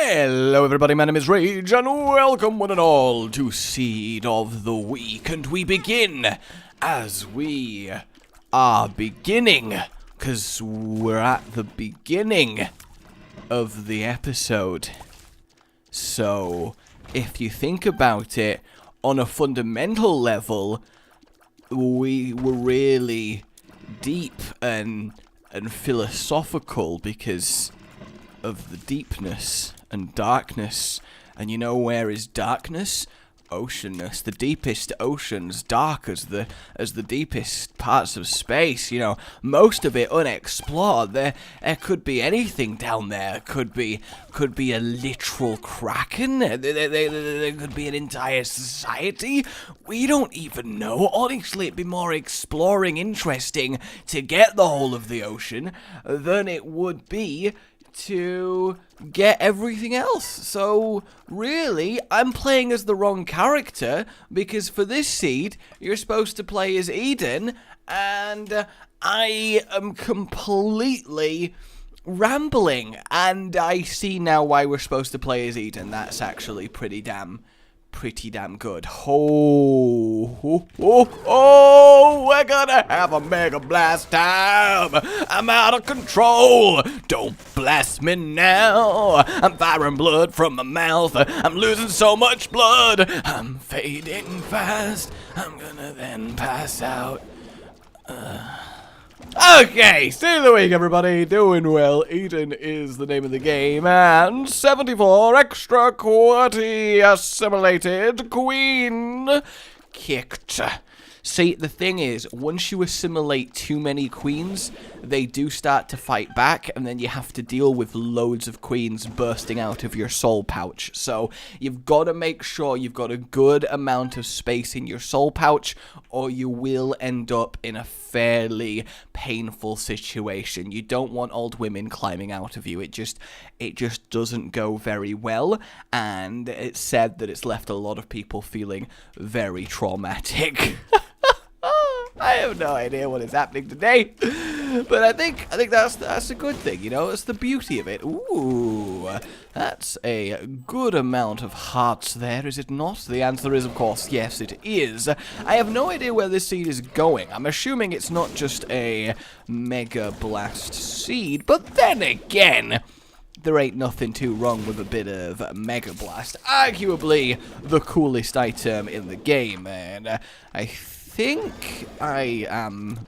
Hello everybody, my name is Rage, and welcome one and all to Seed of the Week. And we begin, as we are beginning, because we're at the beginning of the episode. So, if you think about it, on a fundamental level, we were really deep and philosophical because of the deepness and darkness. And you know where is darkness? Oceanness. The deepest oceans, dark as the deepest parts of space. You know, most of it unexplored. There could be anything down there. Could be a literal kraken. There could be an entire society. We don't even know. Honestly, it'd be more exploring, interesting to get the whole of the ocean than it would be to get everything else. So, really, I'm playing as the wrong character, because for this seed, you're supposed to play as Eden, and I am completely rambling, and I see now why we're supposed to play as Eden. That's actually pretty damn good. Oh, we're gonna have a mega blast time. I'm out of control. Don't blast me now. I'm firing blood from my mouth. I'm losing so much blood. I'm fading fast. I'm gonna then pass out. Okay, Seed of the Week, everybody. Doing well. Eden is the name of the game, and 74 extra QWERTY assimilated queen kicked. See, the thing is, once you assimilate too many queens, they do start to fight back, and then you have to deal with loads of queens bursting out of your soul pouch. So, you've got to make sure you've got a good amount of space in your soul pouch, or you will end up in a fairly painful situation. You don't want old women climbing out of you. It just doesn't go very well, and it's said that it's left a lot of people feeling very traumatic. I have no idea what is happening today, but I think that's a good thing, you know. It's the beauty of it. Ooh, that's a good amount of hearts there, is it not? The answer is, of course, yes, it is. I have no idea where this seed is going. I'm assuming it's not just a Mega Blast seed, but then again, there ain't nothing too wrong with a bit of Mega Blast. Arguably the coolest item in the game, and I think I am.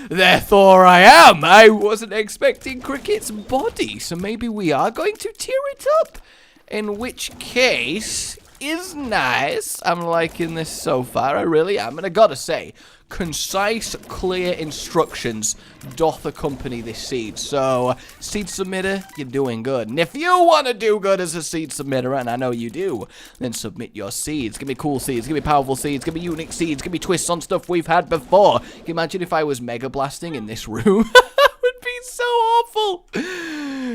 Therefore I am. I wasn't expecting Cricket's body, so maybe we are going to tear it up. In which case, is nice. I'm liking this so far. I really am. And I gotta say, concise, clear instructions doth accompany this seed. So, seed submitter, you're doing good. And if you want to do good as a seed submitter, and I know you do, then submit your seeds. Give me cool seeds, give me powerful seeds, give me unique seeds, give me twists on stuff we've had before. Can you imagine if I was mega blasting in this room? That would be so awful.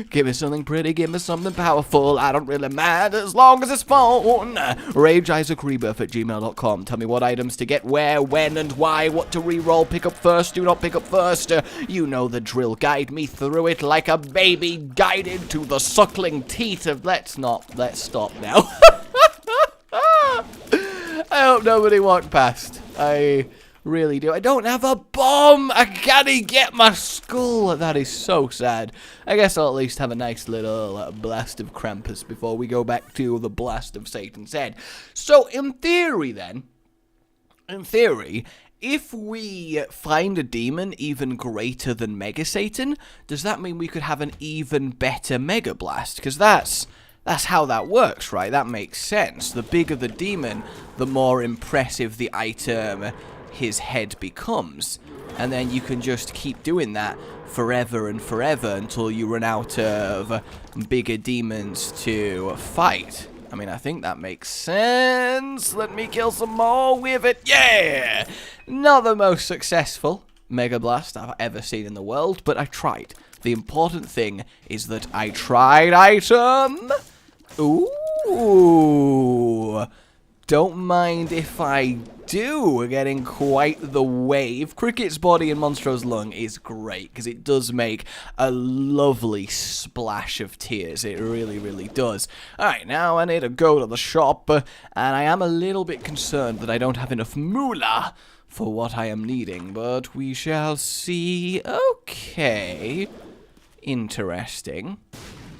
Give me something pretty, give me something powerful. I don't really mind as long as it's fun. RageIsaacRebirth at gmail.com. Tell me what items to get, where, when, and why. What to reroll, pick up first, do not pick up first. You know the drill. Guide me through it like a baby guided to the suckling teat of... Let's stop now. I hope nobody walked past. I really do. I don't have a bomb. I can't get my skull. That is so sad. I guess I'll at least have a nice little blast of Krampus before we go back to the blast of Satan's head. So, in theory, if we find a demon even greater than Mega Satan, does that mean we could have an even better Mega Blast? Because that's how that works, right? That makes sense. The bigger the demon, the more impressive the item his head becomes. And then you can just keep doing that forever and forever until you run out of bigger demons to fight. I mean, I think that makes sense. Let me kill some more with it. Yeah! Not the most successful Mega Blast I've ever seen in the world, but I tried. The important thing is that I tried, item. Ooh. Don't mind if I do. We're getting quite the wave. Cricket's body and Monstro's lung is great because it does make a lovely splash of tears. It really, really does. Alright, now I need to go to the shop, and I am a little bit concerned that I don't have enough moolah for what I am needing, but we shall see. Okay. Interesting.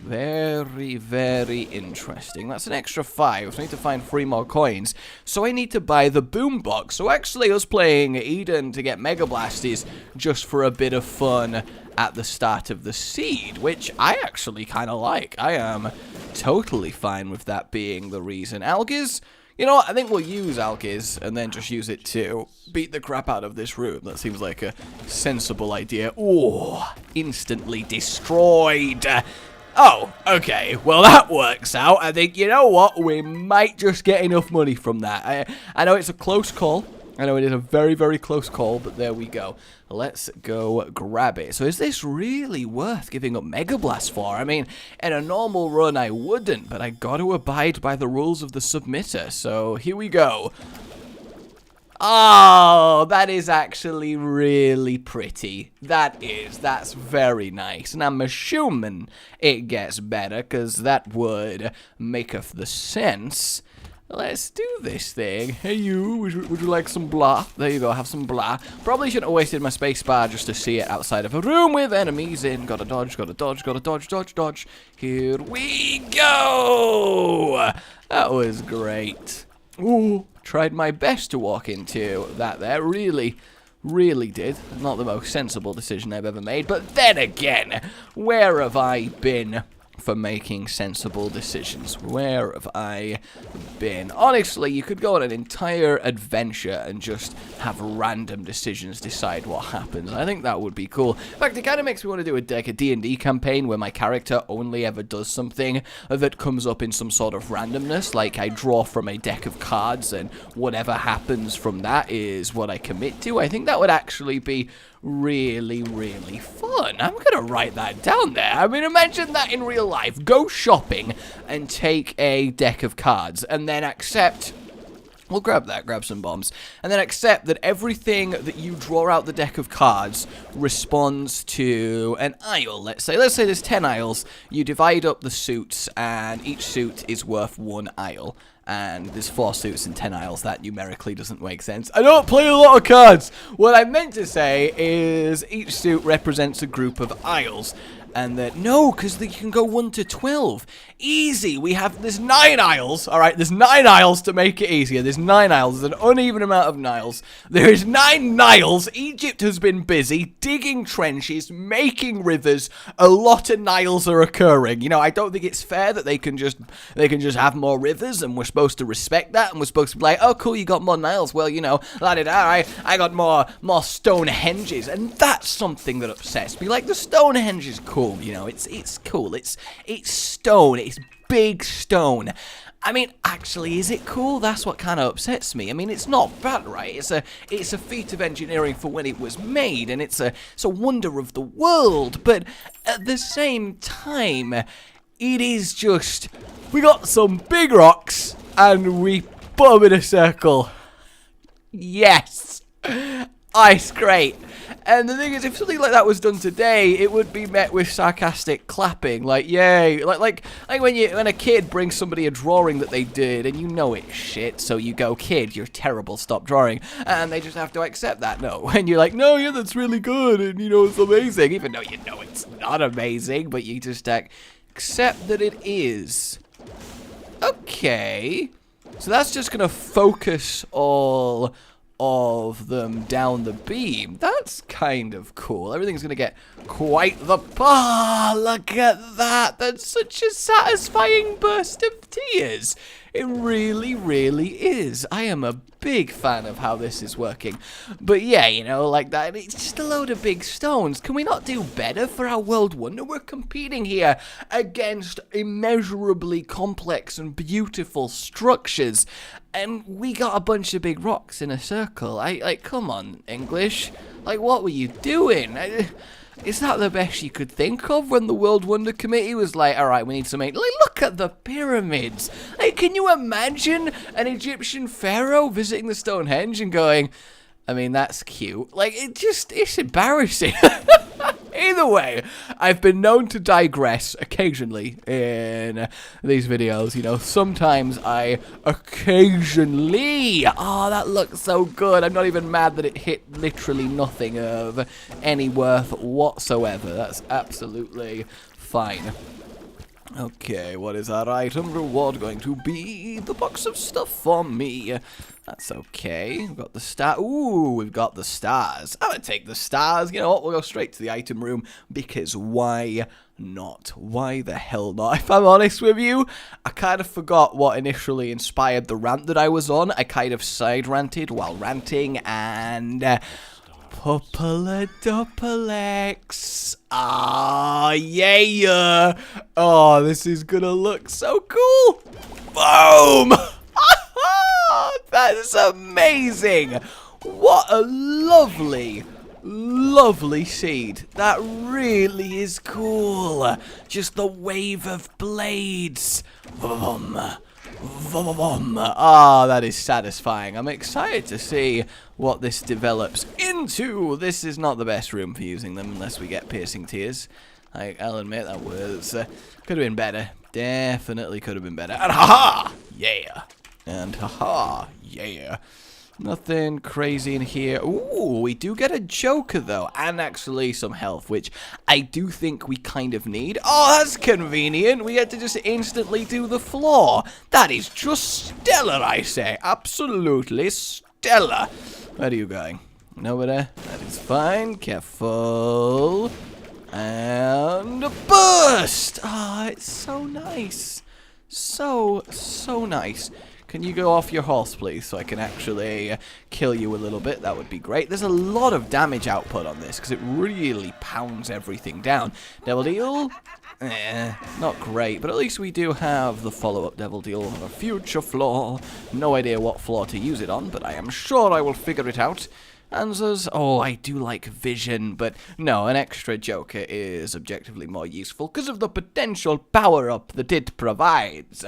Very, very interesting. That's an extra 5. I need to find 3 more coins. So I need to buy the boombox. So actually us playing Eden to get Mega Blast is just for a bit of fun at the start of the seed, which I actually kind of like. I am totally fine with that being the reason. Algiz? You know what? I think we'll use Algiz and then just use it to beat the crap out of this room. That seems like a sensible idea. Oh, instantly destroyed. Oh, okay. Well, that works out. I think, you know what? We might just get enough money from that. I know it's a close call. I know it is a very, very close call, but there we go. Let's go grab it. So is this really worth giving up Mega Blast for? I mean, in a normal run, I wouldn't, but I got to abide by the rules of the submitter. So here we go. Oh, that is actually really pretty. That's very nice. And I'm assuming it gets better, because that would make of the sense. Let's do this thing. Hey you, would you like some blah? There you go, have some blah. Probably shouldn't have wasted my space bar just to see it outside of a room with enemies in. Gotta dodge, gotta dodge, gotta dodge, dodge, dodge. Here we go! That was great. Ooh, tried my best to walk into that there. Really did. Not the most sensible decision I've ever made. But then again, where have I been for making sensible decisions? Where have I been? Honestly, you could go on an entire adventure and just have random decisions decide what happens. I think that would be cool. In fact, it kind of makes me want to do a D&D campaign where my character only ever does something that comes up in some sort of randomness, like I draw from a deck of cards and whatever happens from that is what I commit to. I think that would actually be really, really fun. I'm gonna write that down there. I mean, imagine that in real life. Go shopping and take a deck of cards and then accept... We'll grab that, grab some bombs. And then accept that everything that you draw out the deck of cards responds to an aisle, let's say. Let's say there's 10 aisles. You divide up the suits, and each suit is worth 1 aisle. And there's 4 suits and 10 aisles. That numerically doesn't make sense. I don't play a lot of cards. What I meant to say is each suit represents a group of aisles. And that, no, because you can go 1 to 12. Easy. There's 9 aisles. All right, there's 9 aisles to make it easier. There's 9 aisles. There's an uneven amount of Niles. There is 9 Niles. Egypt has been busy digging trenches, making rivers. A lot of Niles are occurring. You know, I don't think it's fair that they can just have more rivers, and we're supposed to respect that, and we're supposed to be like, oh, cool, you got more Niles. Well, you know, I got more Stonehenges, and that's something that upsets me. Like, the Stonehenge is cool. You know, it's cool. It's stone. It's big stone. I mean, actually, is it cool? That's what kind of upsets me. I mean, it's not bad, right? It's a feat of engineering for when it was made, and it's a wonder of the world. But at the same time, it is just, we got some big rocks and we put them in a circle. Yes, ice, great. And the thing is, if something like that was done today, it would be met with sarcastic clapping, like yay, like when a kid brings somebody a drawing that they did, and you know it's shit, so you go, kid, you're terrible, stop drawing, and they just have to accept that. No, and you're like, no, yeah, that's really good, and you know it's amazing, even though you know it's not amazing, but you just accept that it is. Okay, so that's just gonna focus all of them down the beam. That's kind of cool. Everything's gonna get quite the... Oh, look at that. That's such a satisfying burst of tears. It really, really is. I am a big fan of how this is working. But yeah, you know, like that, it's just a load of big stones. Can we not do better for our world wonder? We're competing here against immeasurably complex and beautiful structures. And we got a bunch of big rocks in a circle. Like, come on, English. Like, what were you doing? Is that the best you could think of when the World Wonder Committee was like, alright, we need to make... Like, look at the pyramids. Like, can you imagine an Egyptian pharaoh visiting the Stonehenge and going, I mean, that's cute. Like, it's embarrassing. Either way, I've been known to digress occasionally in these videos. You know, sometimes I occasionally... Oh, that looks so good. I'm not even mad that it hit literally nothing of any worth whatsoever. That's absolutely fine. Okay, what is our item reward going to be? The box of stuff for me. That's okay. We've got the star. Ooh, we've got the stars. I'm gonna take the stars. You know what? We'll go straight to the item room because why not? Why the hell not? If I'm honest with you, I kind of forgot what initially inspired the rant that I was on. I kind of side ranted while ranting and... Populodopalex. Ah, yeah. Oh, this is gonna look so cool. Boom. That's amazing. What a lovely, lovely seed. That really is cool. Just the wave of blades. Vroom. Vroom. Ah, that is satisfying. I'm excited to see what this develops into. This is not the best room for using them unless we get piercing tears. I'll admit that was could have been better. Definitely could have been better. And haha, yeah. And haha, yeah. Nothing crazy in here. Ooh, we do get a Joker, though. And actually some health, which I do think we kind of need. Oh, that's convenient. We get to just instantly do the floor. That is just stellar, I say. Absolutely stellar. Where are you going? Nowhere. That is fine. Careful. And a burst. Ah, it's so nice. So nice. Can you go off your horse, please, so I can actually kill you a little bit? That would be great. There's a lot of damage output on this, because it really pounds everything down. Devil Deal? Not great, but at least we do have the follow-up Devil Deal on a future floor. No idea what floor to use it on, but I am sure I will figure it out. Answers? Oh, I do like vision, but no, an extra Joker is objectively more useful because of the potential power-up that it provides.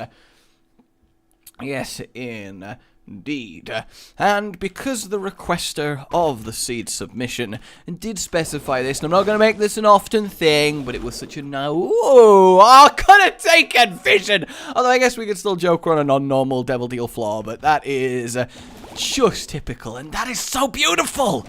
Yes, indeed. And because the requester of the seed submission did specify this, and I'm not going to make this an often thing, but it was such a I could have taken vision! Although I guess we could still Joker on a non-normal Devil Deal floor, but that is just typical, and that is so beautiful!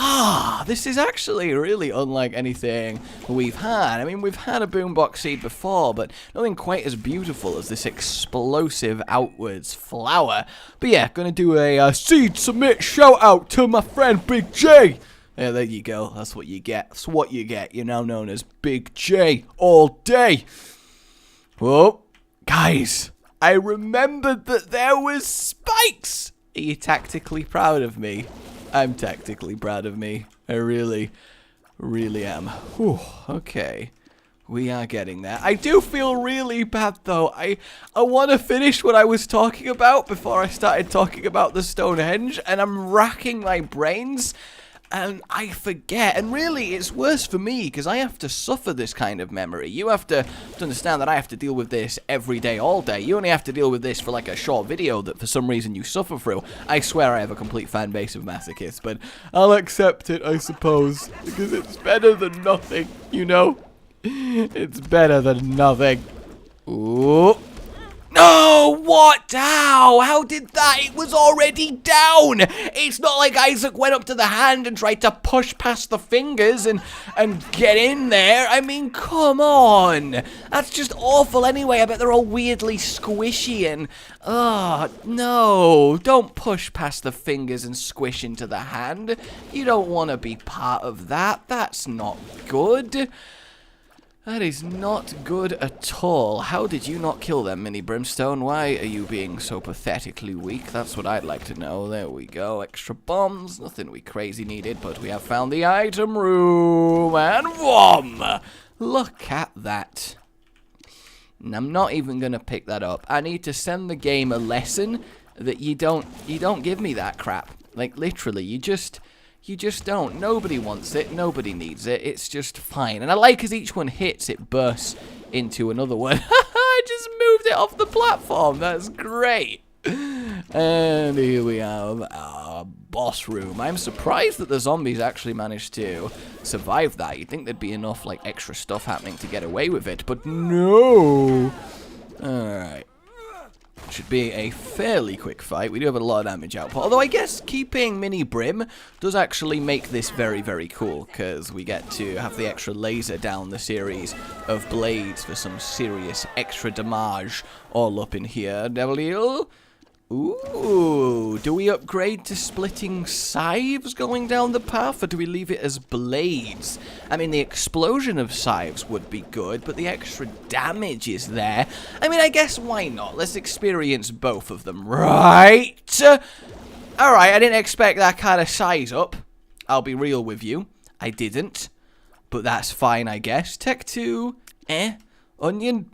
Ah, this is actually really unlike anything we've had. I mean, we've had a boombox seed before, but nothing quite as beautiful as this explosive outwards flower. But yeah, gonna do a seed submit shout out to my friend Big J. Yeah, there you go. That's what you get. That's what you get. You're now known as Big J all day. Whoa, guys, I remembered that there was spikes. Are you tactically proud of me? I'm tactically proud of me. I really, really am. Whew, okay. We are getting there. I do feel really bad, though. I want to finish what I was talking about before I started talking about the Stonehenge, and I'm racking my brains, and I forget. And really, it's worse for me, because I have to suffer this kind of memory. You have to understand that I have to deal with this every day, all day. You only have to deal with this for like a short video that for some reason you suffer through. I swear I have a complete fan base of masochists, but I'll accept it, I suppose, because it's better than nothing, you know? It's better than nothing. Ooh. No! What? How did that? It was already down! It's not like Isaac went up to the hand and tried to push past the fingers and get in there. I mean, come on! That's just awful anyway. I bet they're all weirdly squishy and... Oh, no. Don't push past the fingers and squish into the hand. You don't want to be part of that. That's not good. That is not good at all. How did you not kill them, Mini Brimstone? Why are you being so pathetically weak? That's what I'd like to know. There we go. Extra bombs. Nothing we crazy needed, but we have found the item room. And whom! Look at that. And I'm not even going to pick that up. I need to send the game a lesson that you don't give me that crap. Like, literally, you just You just don't. Nobody wants it. Nobody needs it. It's just fine. And I like as each one hits, it bursts into another one. I just moved it off the platform. That's great. And here we have our boss room. I'm surprised that the zombies actually managed to survive that. You'd think there'd be enough, like, extra stuff happening to get away with it. But no. Alright. Should be a fairly quick fight. We do have a lot of damage output. Although I guess keeping Mini Brim does actually make this very, very cool. Because we get to have the extra laser down the series of blades for some serious extra damage all up in here. W. Ooh, do we upgrade to splitting scythes going down the path, or do we leave it as blades? I mean, the explosion of scythes would be good, but the extra damage is there. I mean, I guess why not? Let's experience both of them, right? Alright, I didn't expect that kind of size up. I'll be real with you. I didn't. But that's fine, I guess. Tech 2, Onion,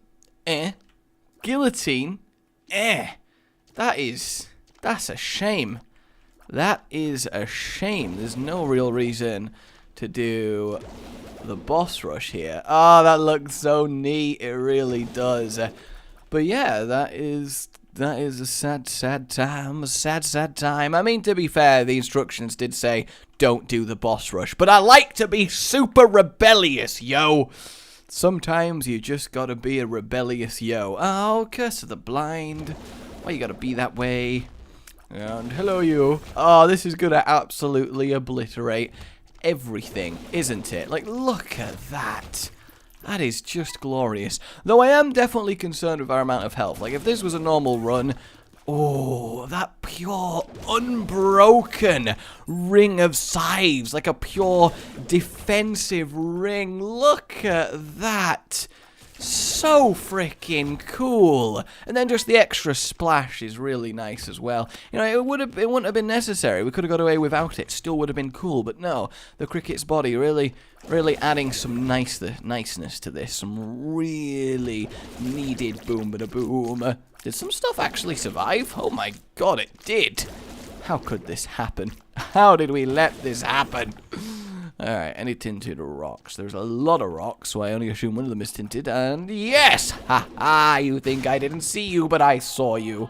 Guillotine, That's a shame. That is a shame. There's no real reason to do the boss rush here. Oh, that looks so neat. It really does. But yeah, that is a sad, sad time. A sad, sad time. I mean, to be fair, the instructions did say don't do the boss rush. But I like to be super rebellious, yo. Sometimes you just gotta be a rebellious yo. Oh, curse of the blind. Why you gotta be that way? And hello, you. Oh, this is gonna absolutely obliterate everything, isn't it? Like, look at that. That is just glorious. Though I am definitely concerned with our amount of health. Like, if this was a normal run, oh, that pure, unbroken ring of scythes. Like a pure defensive ring. Look at that. So freaking cool. And then just the extra splash is really nice as well. You know, it wouldn't have been necessary. We could have got away without it. Still would have been cool. But no, the cricket's body really adding some niceness to this. Some really needed boom-ba-da-boom. Did some stuff actually survive? Oh my god, it did. How could this happen? How did we let this happen? Alright, any tinted rocks? There's a lot of rocks, so I only assume one of them is tinted. And yes! Ha ha! You think I didn't see you, but I saw you.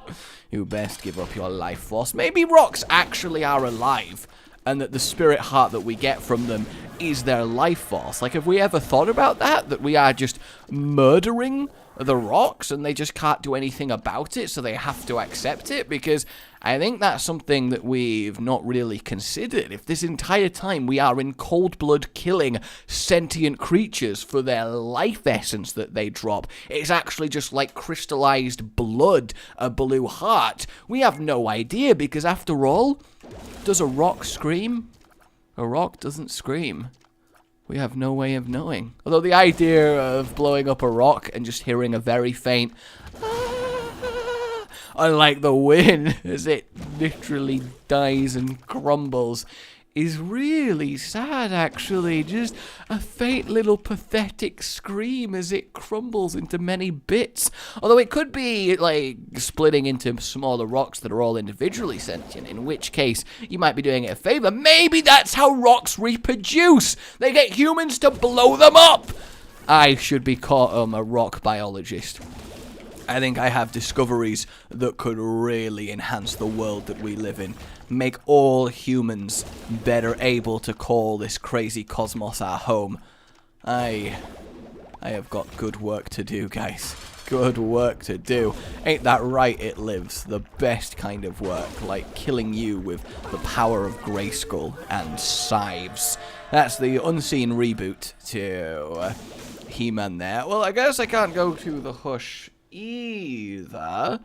You best give up your life force. Maybe rocks actually are alive, and that the spirit heart that we get from them is their life force. Like, have we ever thought about that? That we are just murdering the rocks and they just can't do anything about it, so they have to accept it? Because I think that's something that we've not really considered. If this entire time we are in cold blood killing sentient creatures for their life essence that they drop, it's actually just like crystallized blood, a blue heart. We have no idea, because after all, does a rock scream? A rock doesn't scream. We have no way of knowing. Although the idea of blowing up a rock and just hearing a very faint unlike the wind as it literally dies and crumbles is really sad, actually. Just a faint little pathetic scream as it crumbles into many bits. Although it could be like splitting into smaller rocks that are all individually sentient, in which case you might be doing it a favor. Maybe that's how rocks reproduce. They get humans to blow them up. I should be caught a rock biologist. I think I have discoveries that could really enhance the world that we live in. Make all humans better able to call this crazy cosmos our home. I have got good work to do, guys. Good work to do. Ain't that right, It Lives? The best kind of work, like killing you with the power of Grayskull and scythes. That's the unseen reboot to He-Man there. Well, I guess I can't go to the Hush either,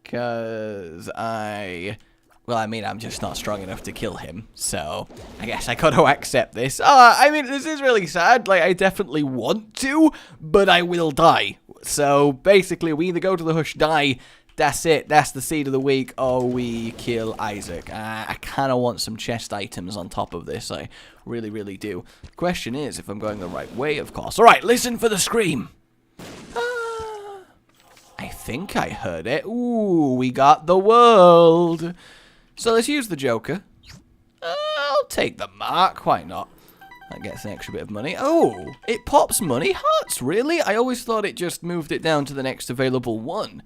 because I'm just not strong enough to kill him, so I guess I gotta accept this. I mean, this is really sad. Like, I definitely want to, but I will die. So basically, we either go to the Hush, die, that's it, that's the seed of the week, or we kill Isaac. I kind of want some chest items on top of this, I really, really do. The question is if I'm going the right way, of course. Alright, listen for the scream. I think I heard it. Ooh, we got the world. So let's use the Joker. I'll take the mark. Why not? That gets an extra bit of money. Oh, it pops money hearts, really? I always thought it just moved it down to the next available one.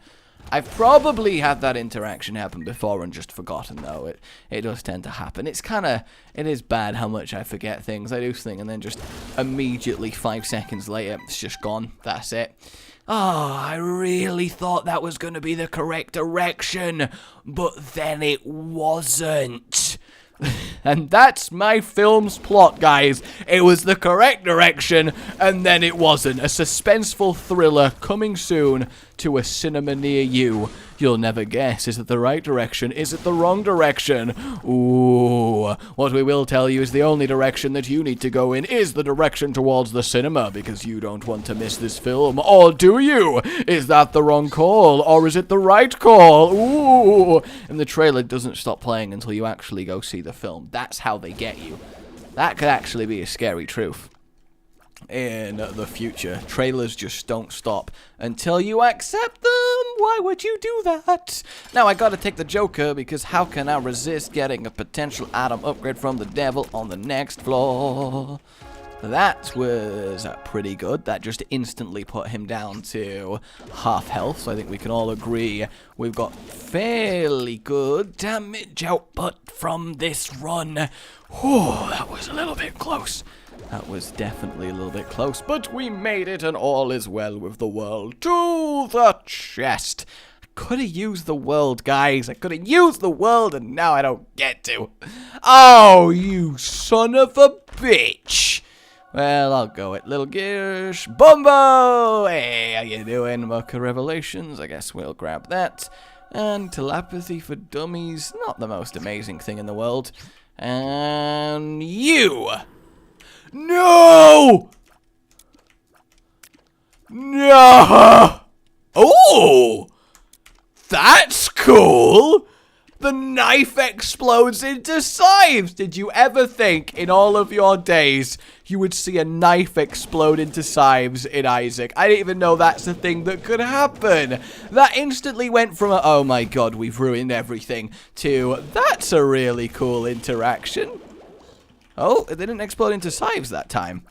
I've probably had that interaction happen before and just forgotten, though. It does tend to happen. It is bad how much I forget things. I do something and then just immediately 5 seconds later, it's just gone. That's it. Oh, I really thought that was going to be the correct direction, but then it wasn't. And that's my film's plot, guys. It was the correct direction, and then it wasn't. A suspenseful thriller coming soon to a cinema near you. You'll never guess. Is it the right direction? Is it the wrong direction? Ooh. What we will tell you is the only direction that you need to go in is the direction towards the cinema, because you don't want to miss this film. Or do you? Is that the wrong call? Or is it the right call? Ooh. And the trailer doesn't stop playing until you actually go see the film. That's how they get you. That could actually be a scary truth. In the future, trailers just don't stop until you accept them. Why would you do that? Now I gotta take the Joker, because how can I resist getting a potential item upgrade from the devil on the next floor? That was pretty good. That just instantly put him down to half health, so I think we can all agree we've got fairly good damage output from this run. Whew, that was a little bit close. That was definitely a little bit close, but we made it, and all is well with the world. To the chest. I could have used the world, guys. I could have used the world, and now I don't get to. Oh, you son of a bitch. Well, I'll go it. Little Gish. Bumbo! Hey, how you doing? Mocha Revelations. I guess we'll grab that. And telepathy for dummies. Not the most amazing thing in the world. And you... No! No! Oh! That's cool! The knife explodes into scythes! Did you ever think in all of your days you would see a knife explode into scythes in Isaac? I didn't even know that's a thing that could happen. That instantly went from a, oh my god, we've ruined everything, to that's a really cool interaction. Oh, it didn't explode into scythes that time.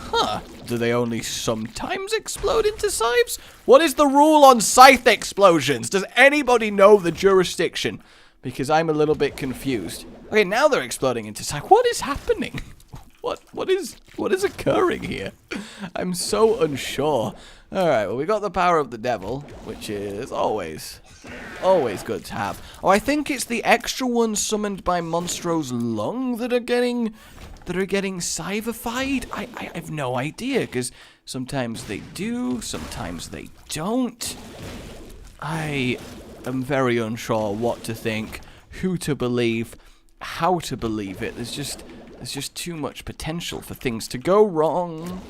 Huh. Do they only sometimes explode into scythes? What is the rule on scythe explosions? Does anybody know the jurisdiction? Because I'm a little bit confused. Okay, now they're exploding into scythe. What is happening? What is occurring here? I'm so unsure. Alright, well, we got the power of the devil, which is always good to have. Oh, I think it's the extra ones summoned by Monstro's Lung that are getting scythified. I have no idea, because sometimes they do, sometimes they don't. I am very unsure what to think, who to believe, how to believe it. There's just too much potential for things to go wrong.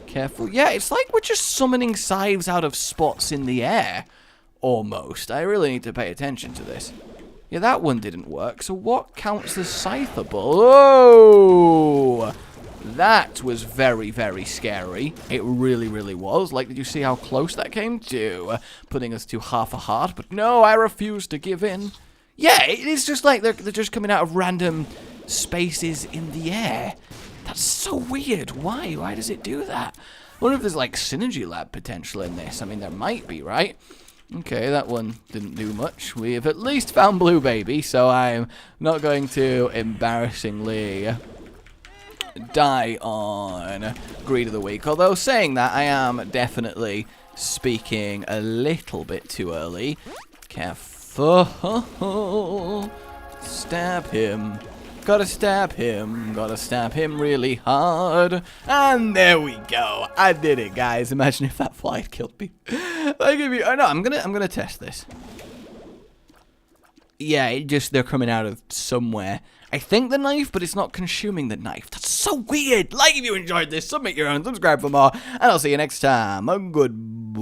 Careful. Yeah, it's like we're just summoning scythes out of spots in the air. Almost. I really need to pay attention to this. Yeah, that one didn't work, so what counts as scytheable? Oh! That was very, very scary. It really, really was. Like, did you see how close that came to putting us to half a heart? But no, I refuse to give in. Yeah, it is just like they're just coming out of random spaces in the air. That's so weird. Why? Why does it do that? I wonder if there's, like, Synergy Lab potential in this. I mean, there might be, right? Okay, that one didn't do much. We have at least found Blue Baby, so I'm not going to embarrassingly die on Greed of the Week. Although, saying that, I am definitely speaking a little bit too early. Careful. Stab him. Gotta stab him really hard. And there we go. I did it, guys. Imagine if that fly had killed me. Like if you, oh no, I'm gonna test this. Yeah, they're coming out of somewhere. I think the knife, but it's not consuming the knife. That's so weird. Like if you enjoyed this, submit your own, subscribe for more, and I'll see you next time. Goodbye.